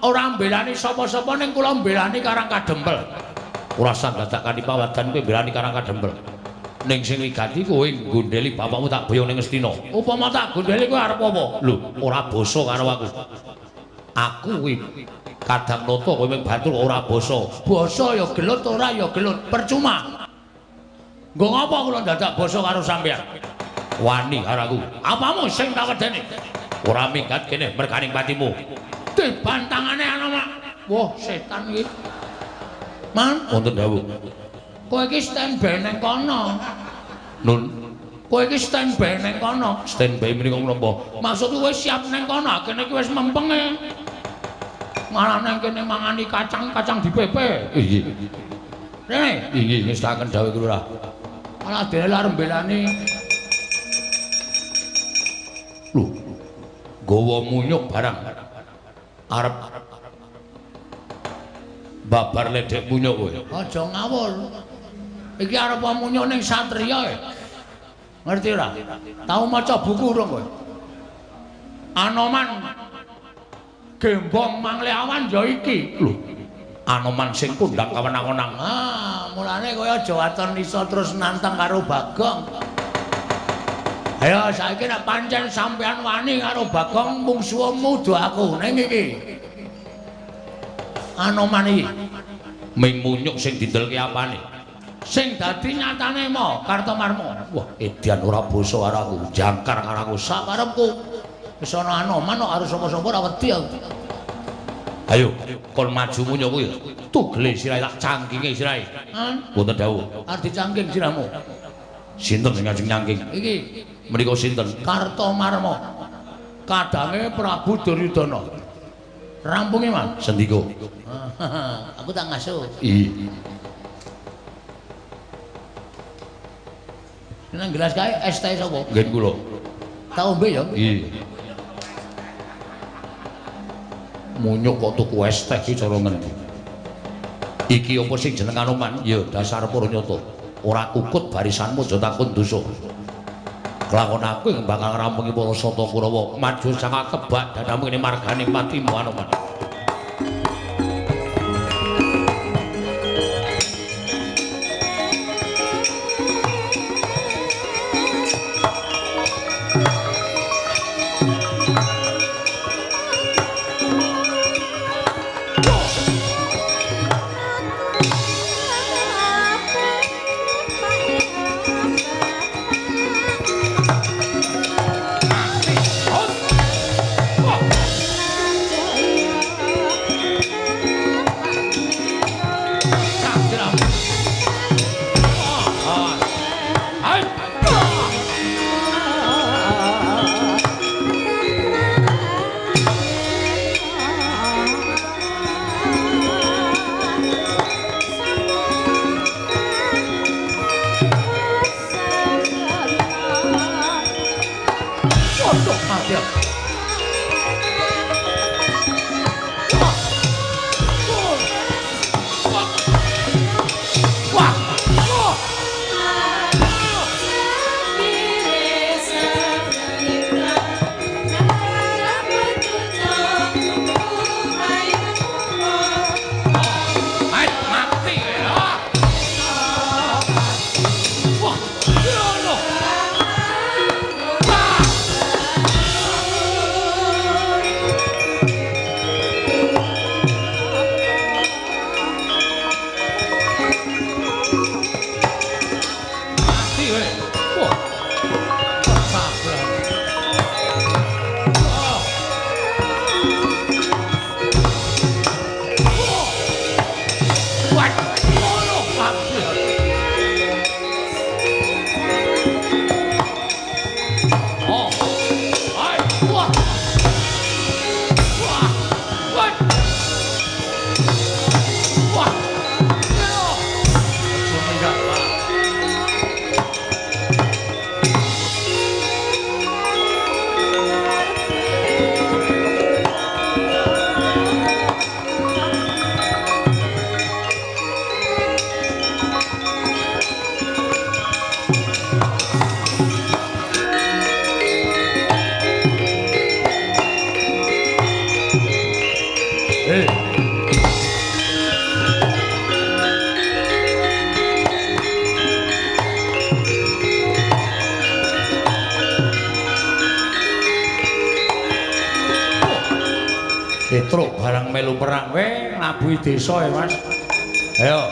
ora mbelani sapa-sapa ning kula mbelani karang kadempel. Ora sang dadakani pawadan kowe mbelani karang kadempel. Ning sing wigati kowe nggondheli bapakmu tak boyong ning Ngastina. Upama tak gondheli kowe arep apa? Lho, ora basa karo aku. Aku kuwi kadang nata kowe mung batur ora basa. Basa ya gelut ora ya gelut, percuma. Nggo ngapa kula dadak basa karo sampeyan? Wani karo aku. Apamu sing tak wedeni? Ora minggat kene merganing patimu. Dibantangane ana mak. Wah, setan iki. Man, wonten dawuh. Kowe iki standby ning kono. Nun. Kowe iki standby ning kono. Standby mriko menapa? Maksudku wis siap ning kono, kene iki wis mempeng e. Malah nang kene mangani kacang dipepe. Iya. Rene, iya wis tak kendhawe Lurah. Malah dene arep mbelani. Lho. Gawa munyuk barang. Arep babar ledek munyuk kowe. Aja ngawur. Iki arep munyuk ning satriya e. Ngerti ora? Tau maca buku urung kowe? Anoman Gembong Mangleawan ya iki. Lho. Anoman sing kondang kawenang-wenang. Ah, mulane kowe aja waton iso terus nantang karo Bagong. Ayo saiki nek pancen sampean wani karo Bagong mungsuhmu do aku ning iki. Anoman iki. Ming munyuk sing dindelke apane? Sing dadi nyatane mo Kartomarma. Wah, edian ora basa karo aku, jangkar karo aku sakarepku. Wis ana anoman kok arep sapa-sapa ora wedi aku. Ayo, kon maju munyo kuwi. Tugele sirahe tak cangkinge sirahe. Mboten dawuh. Arep dicangking sirahmu. Sinten sing ngajeng nyangking? Iki menika sinten? Kartomarma. Kadange Prabu Duryudana. Rampunge, Mas. Sendika. Aku tak ngasuh. Iya. Nang gelas kae es teh sapa? Nggih kula. Tak ombe ya? Iya. Munyuk kok tuku es teh iki cara ngendi? Iki apa sing jeneng Anoman? Ya dasar Puranyata. Ora kukut barisanmu aja takon dosa. Kelakon aku yang bakal ngrampungi para Sata Kurawa. Maju sangat tebak dadamu ini margane matimu Anoman. Petruk barang melu perang we nabuhi desa ya Mas. Ayo.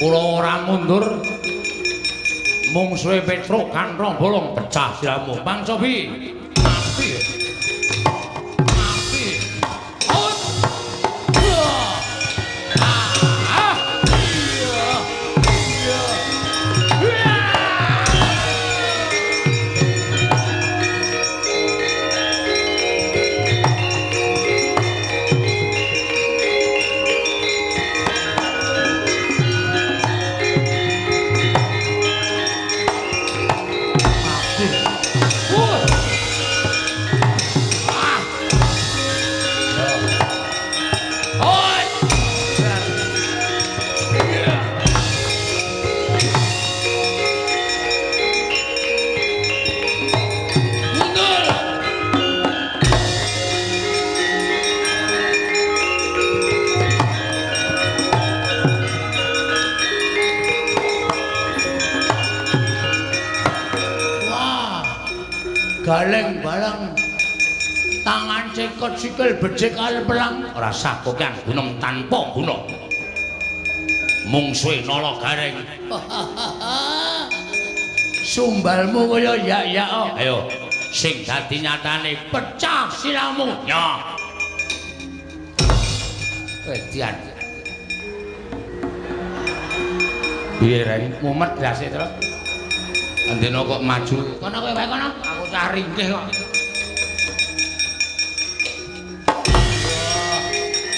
Kula ora mundur. Mungsuhe Petruk kanthong bolong pecah siramu. Bang Sobi. Mati. Mati. Out. Galeng balang tangan cekot sikil becik kali pelang ora sah kokean gunem tanpa guna mungsuhe Nala Gareng. Sumbalmu kaya ya Ayo, sing dadi nyatane pecah siramu. Ya. Wedian. Piye Reng? Mumet dasik terus. Andena kok maju. Kono kowe wae kono. Aku cah ringkih kok.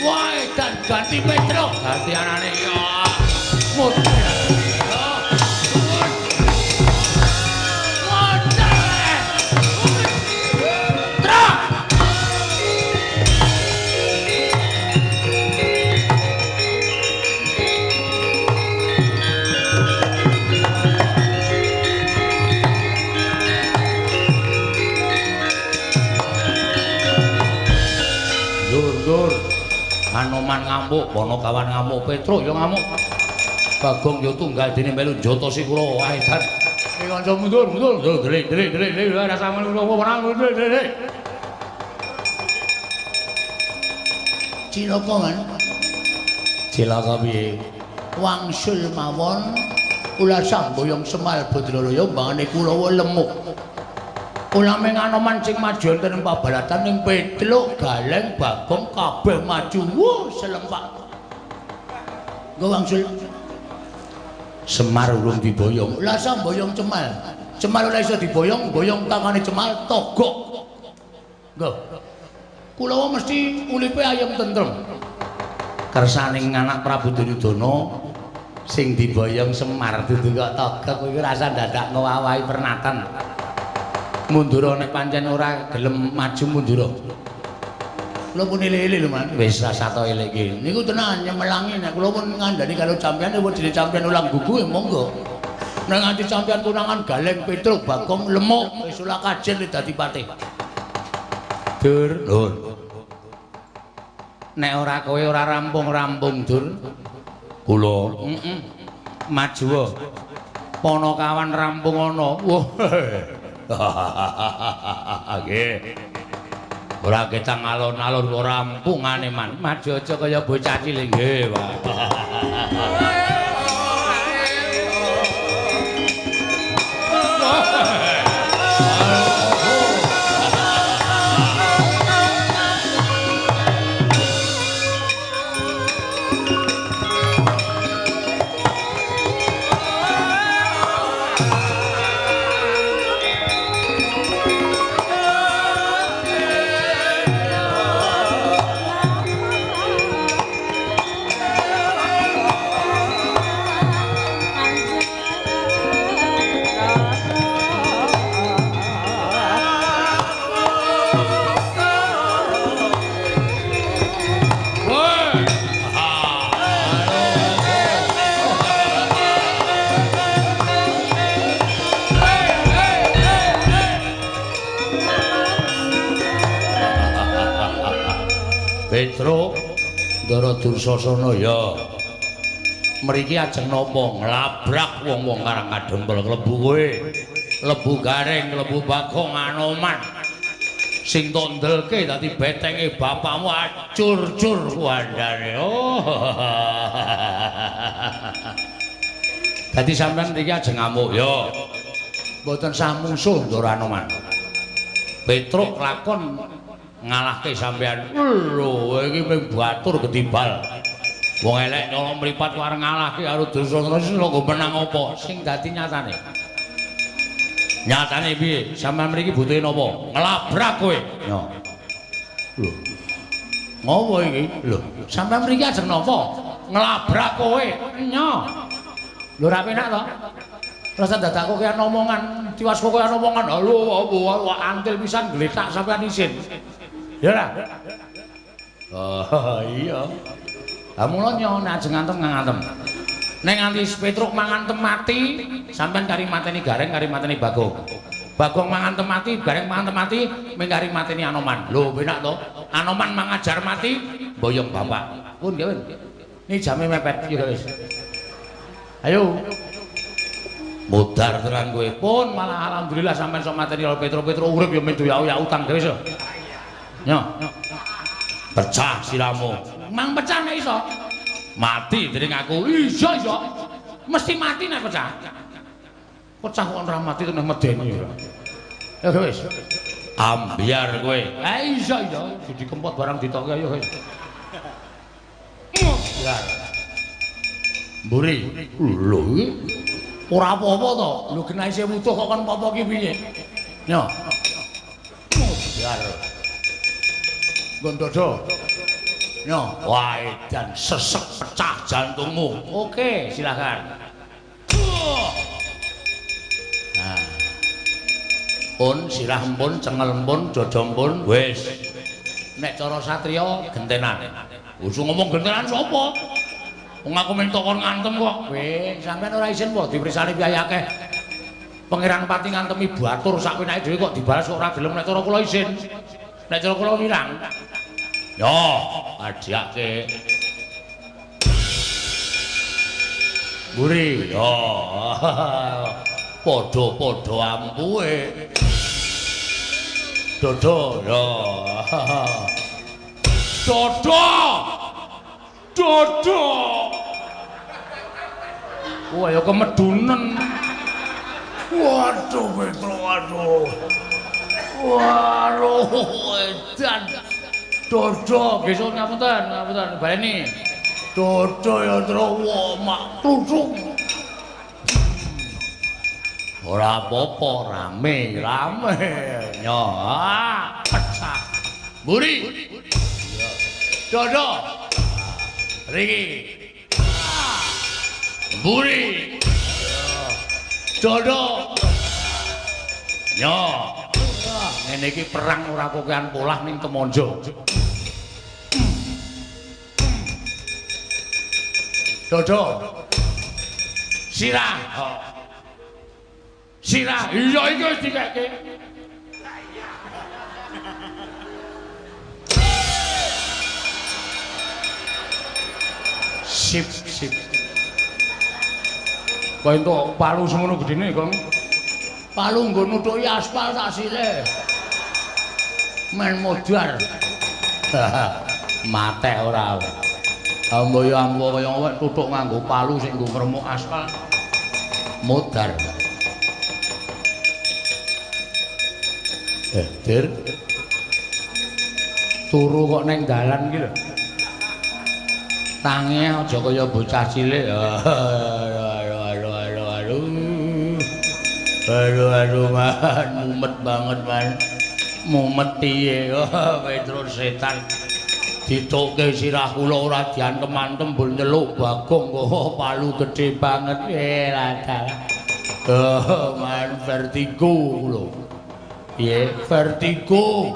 Wah, dan ganti Petro. Ganti anane ya. Dur. Anoman ngamuk, Ponokawan ngamuk, Petro ya ngamuk. Bagong ya tunggal dene melu njoto si kula wae dan. Iki kanca mundur. Delik ora sampe apa menang. Cilaka kan? Cilaka piye? Wangsul mawon kula samboyong Semal Badralaya mbangane Kulawa lemuk. Ulame Anoman sing maju wonten pabalatan ning Petluk Galeng Bagong kabeh maju. Wuh, selempak. Nggo wangsul Semar urung diboyong. Lah samboyong Cemal. Cemal ora iso diboyong, boyong tangane Cemal togok. Nggo. Kulawa mesti ulipe ayem tentrem. Kersaning anak Prabu Duryudana sing diboyong Semar dudu kok togok kuwi rasa dadak ngowahi pernatan. Mundur nek pancen ora gelem maju mundur. Kula pun ele-ele lho, Man. Wis sato elek iki. Niku tenan nyemelangi nek kula pun ngandani karo sampeyan wis dene sampeyan ulang gugu monggo. Nek nganti sampeyan kunangan Galeng Petruk Bagong lemuk wis ula kajen dadi patih. Dur. Nek ora kowe ora rampung-rampung, Dur. Kula, Maju. Ponokawan rampung ana. Wah. nggih. Ora ketang alon-alon ora rampungane man. Maju aja kaya bocah cilik nggih, Pak. Petro Ndara Dursasana ya. Mriki ajeng napa nglabrak wong-wong Karang Kadempel klebu kowe. Lebu Gareng, lebu Bagong Anoman. Sing tondelke dadi betenge bapakmu acur-cur kuandane. Oh. Dadi sampean mriki ajeng ngamuk ya. Mboten sah mungsuh Ndara Anoman. Petruk lakon ngalahke sampean. Lho, iki ping batur gedibal. Wong elek nyala mripat wareng ngalahke karo Dursasana sing lho menang apa? Sing dadi nyatane. Nyatane piye? Sampeyan mriki butuhe napa? Nglabrak kowe. Ya. Lho. Ngopo iki? Lho, sampeyan mriki ajeng napa? Nglabrak kowe. Nya. Lho ra penak to? Rasa dadakku kaya omongan, diwasku kaya omongan. Lho, antil pisan gletak sampeyan isin. Ya ora? Oh, iya. Lah mula nyon ajeng ngantem. Nek nganti Petruk mangantem mati, sampean kari mateni Gareng, kari mateni Bagong. Bagong mangantem mati, Gareng mangantem mati, ming kari mateni Anoman. Lho, penak to? Anoman mangajar mati, boyong bapak. Pun nggih, Pun. Ini jame mepet ya wis. Ayo. Mudar tenan kowe. Pun malah alhamdulillah sampean sok mateni Petruk urip ya men doya utang dhewe iso. Nyo. Pecah siramu. Mang pecah nek iso. Mati dening aku. Iya iya. Mesti mati nek pecah. Pecah kok ora mati tenan medeni ya. Ya wis. Ambiar kowe. Ha iya iya, jadi kempot barang ditoke ayo kowe. Ambiar. Mburi. Lho iki ora apa-apa to. Lho genahe isih wutuh kok kon apa ki piye? Yo. Ambiar. Gondodo. Yo, wah edan sesek pecah jantungmu. Oke, silakan. Nah. Pun sirah pun cengel pun dada pun wis. Nek cara satriya gentenan. Usung ngomong gentenan sapa? Wong aku minta kon ngantem kok. Weh, sampean ora isin wae diprisani piye akeh. Pangeran Pati ngantemi batur sak penake dhewe kok dibalas kok ora gelem nek cara kula isin. Nek cara kula wirang. Yo, ajake. Buri, yo. Padha-padha ampuhe. Dodo, yo. Dodo. Dodo. Wah, ya kemedunen. Waduh, Petro, waduh. Waduh, edan. Dodo, besok ngapunten, ngapunten, baleni. Dodo ya terus mak tusuk. Ora apa-apa, rame, rame. Yo, pecah. Buri. Dodo. Riki. Buri. Dodo. Yo. Ngene iki perang ora kokean polah ning Kemonjo. Dodo. Sirah. Sirah. Iya iki wis dikeke. Sip, sip. Kok entuk palu semono gedene, Kang? Palu nggo nutuki aspal tak sile. Men modar. Mate ora. Amboyo ambo kaya ngowek tutuk nganggo palu sing nggo ngremuk aspal. Modar. Dir. Turu kok neng dalan iki lho. Tangi aja kaya bocah cilik. Aduh, man, mumet banget, man. Mumet piye, Petro setan. Dituke sirah kula ora diantem-antem mbul nyeluk Bagong kok palu gedhe banget. Ladal. Man, vertigo lho. Piye? Vertigo.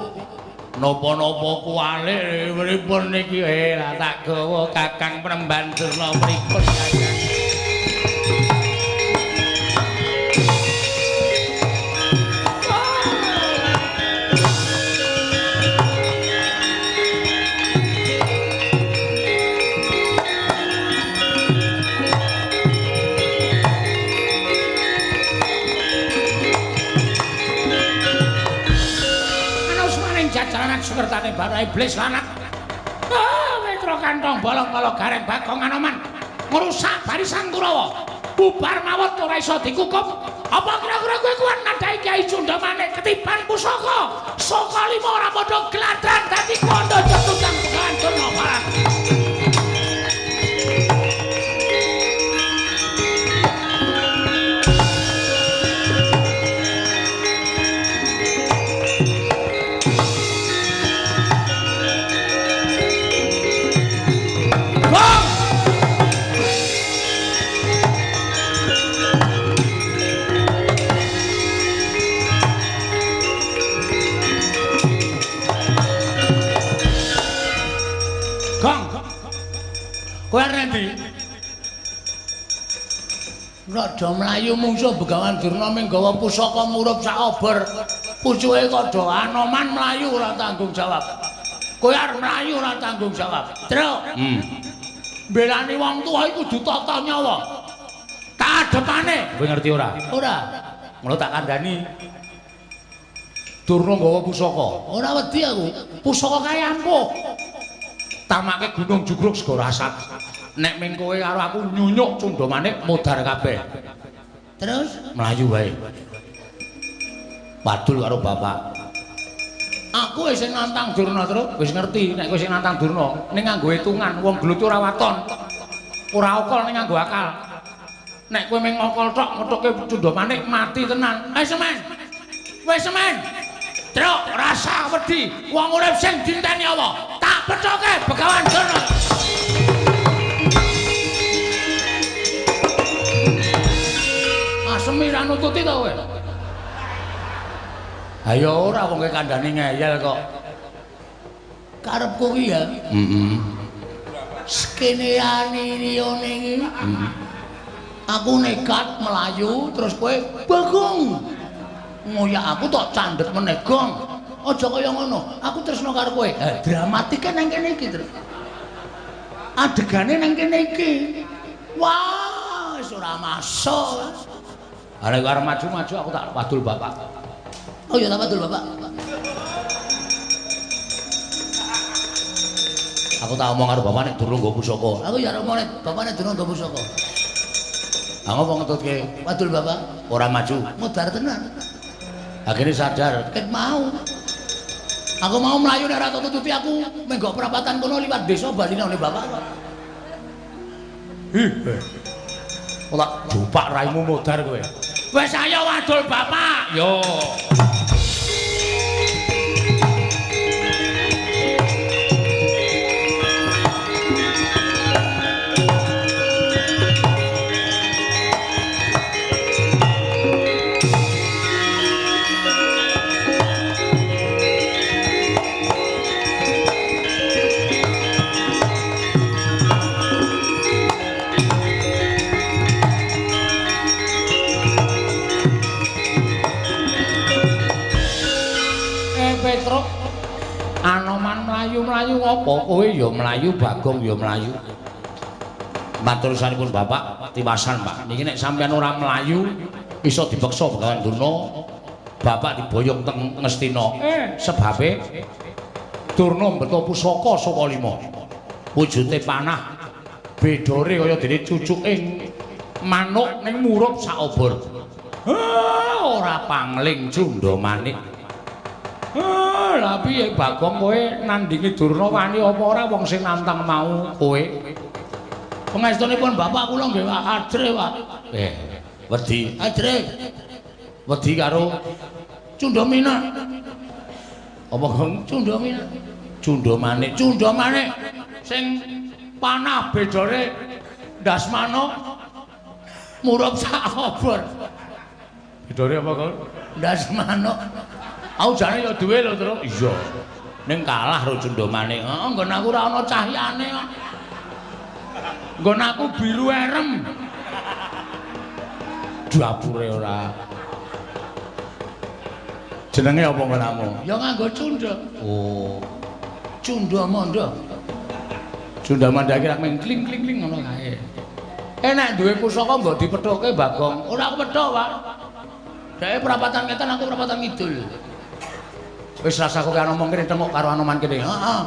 Napa-napa kuwalik pripun niki lah tak gawa Kakang Premban Durna pripun Kakang. Sukertane bara iblis lanat. Petro kantong bolong kala gareng Bagong Anoman ngrusak barisan Kurawa. Bubar mawon ora iso dikukup. Apa kira-kira kowe kuwi nadhahi Kyai Jundamane ketiban pusaka. Saka lima ora padha gladran dadi kondo cetutang Durna Barat. Kowe rendi? Raja mlayu mungsuh Begawan Durna ming gawa pusaka murup sak obor. Pucuke Kada Anoman mlayu ora tanggung jawab. Kowe arep mlayu ora tanggung jawab. Tru. Belani wong tuwa iku kudu tata nyawa. Tak adepane. Kowe ngerti ora? Ora. Ngono tak kandhani. Durna gawa pusaka. Ora wedi aku. Pusaka kae ampuh. Tamake Gunung Jugruk Segara Asat. Nek ming kowe karo aku nyunyuk Cundha Manik modar kabeh. Terus mlayu wae. Padul karo bapak. Aku wis nantang Durna terus, wis ngerti nek kowe sing nantang Durna ning nganggo hitungan wong glutu ora waton. Ora okol ning nganggo akal. Nek kowe ming okol tok ngethuke Cundha Manik mati tenan. Semen. Wis semen. Truk rasa wedi wong urip sing dinteni apa? Tak pethoke Begawan Durna. Asemi ra nututi to kowe. Ayo ora wong kandhane ngeyel kok. Karepku ki ya. Skeneane liyane iki. Aku nekat melayu terus kowe bagong. Ngoyak aku tok candhet meneh gong. Aja kaya ngono. Aku tresno karo kowe. Dramatike nang kene iki, Tru. Adegane nang kene iki. Wah, wis ora masuk. Arek arep maju-maju aku tak wadul bapak. Oh iya tak wadul bapak. Aku tak omong karo bapak nek durung nggo pusaka. Aku ya omong nek bapak nek durung nggo pusaka. Aku ngomong ngetutke wadul bapak ora maju. Modar tenan. Akhirnya sadar, ket mau. Aku mau melayu nek ora tututi aku menggok perapatan kono liwat desa bali nang bapak. Ora dupak raimu modar kowe. Wis ayo wadul bapak. Yo. Anoman mlayu-mlayu apa kowe ya mlayu Bagong ya mlayu. Matur sanipun Bapak tiwasan Pak. Niki nek sampeyan ora mlayu iso dipeksa Begawan Durna. Bapak diboyong teng Ngastina. Sebabe Durna mbeta pusaka saka 5. Wujude panah. Bedore kaya dene cucuking manuk ning murup sak obor. Ora pangling Cundha Manik. Lah piye Bagong kowe nandingi Durna wani apa ora wong sing nantang mau kowe? Pangestunipun bapak kula nggih adre, Pak. Wedi. Adre. Wedi karo Cundha Manik. Apa Gong? Cundha Manik. Cundha Manik. Cundha Manik sing panah bedore ndasmana murup sak obor. Bedore apa, Gong? Ndasmana. Aku jane ya duwe lho, Tru. Iya. Ning kalah karo Cundha Manik. Heeh, nggon aku ora ana cahyane kok. Nggon aku biru erem. Dapure ora. Jenenge apa nggonmu? Ya nganggo Cundha. Oh. Cundha Manda. Cundha Manda iki rak mung kling-kling ngono kae. Nek duwe pusaka mbok dipethoke Bagong. Ora aku pethok, Pak. Dhek perapatan ngetan aku perapatan ngidul. Wis rasaku karo ngomong kene tengok karo Anoman kene. Heeh.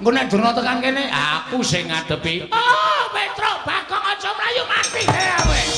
Engko nek Durna tekan kene, aku sing ngadepi. Oh, Petro, Bagong aja mlayu mati. Wis.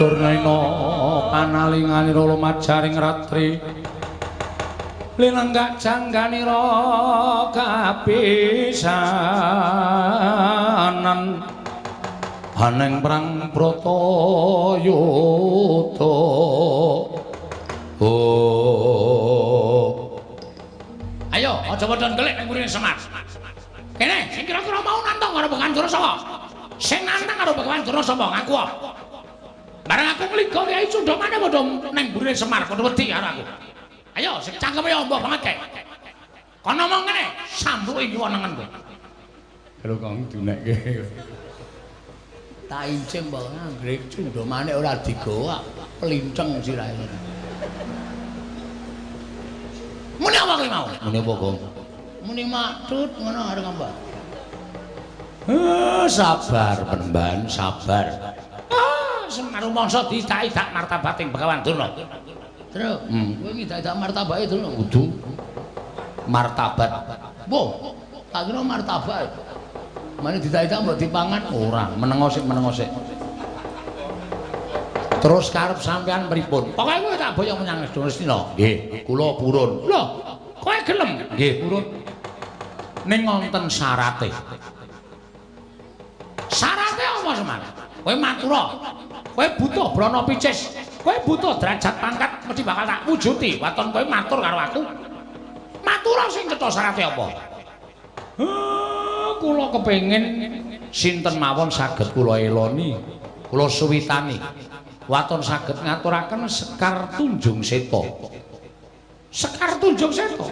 Durna panalinganira lumajaring ratri linenggak jangganira kapisanan haneng perang Bratayuda. Ayo aja padha ngelik ning ngurine Semar. Kene sing kira-kira mau nantang karo Begawan Durna sapa? Sing nantang karo Begawan Durna sapa? Ngaku. Bareng aku ngeligo Kyai Sundamane padha nang mburi Semar padha wedi karo aku. Ayo sing cangkeme ombo banget kae. Kon ngomong ngene, sambruki wonengen kowe. Lho kang dunekke. Tak incim mbok anggere Sundamane ora digawa, pelinceng sirahe. Muni apa kowe mau? Muni apa, Gong? Muni maksud ngono areng apa? Sabar, Penban, sabar. Semar mangsa didak martabating Begawan Durna. Terus, kowe ngidak martabate Durna kudu martabat. Wo, tak kira martabat. Mane didak mbok dipangan Ora, menengo sik. Terus karep sampean pripun? Pokoke kowe tak boyong menyang Astina. Nggih, kula purun. Lho, kowe gelem? Nggih, purun. Ning wonten syarate. Syarate apa, Semar? Kowe matura. Kowe butuh brana picis. Kowe butuh derajat pangkat mesti bakal tak wujuti. Waton kowe matur karo aku. Matura sing cetha syarate apa? Kula kepengin sinten mawon saged kula eloni, kula suwitani. Waton saged ngaturaken Sekar Tunjung Seta. Sekar Tunjung Seta.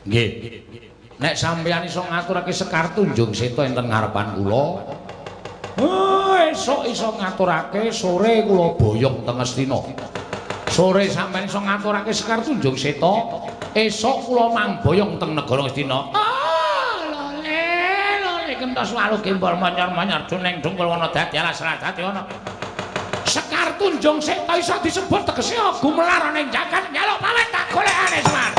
Nggih. Nek sampeyan iso ngaturake Sekar Tunjung Seta enten ngarepan kula, esuk iso ngaturake sore kula boyong teng Astina. Sore sampeyan iso ngaturake Sekar Tunjung Seta, esuk kula mangboyong teng negara Astina. Lole kentos walu gembol monyor-monyor duneng dungkul wana dadi alas dadi ana. Sekar Tunjung Seta iso disebut tegese gumelar ning jagat nyaluk pamit tak golekane Semar.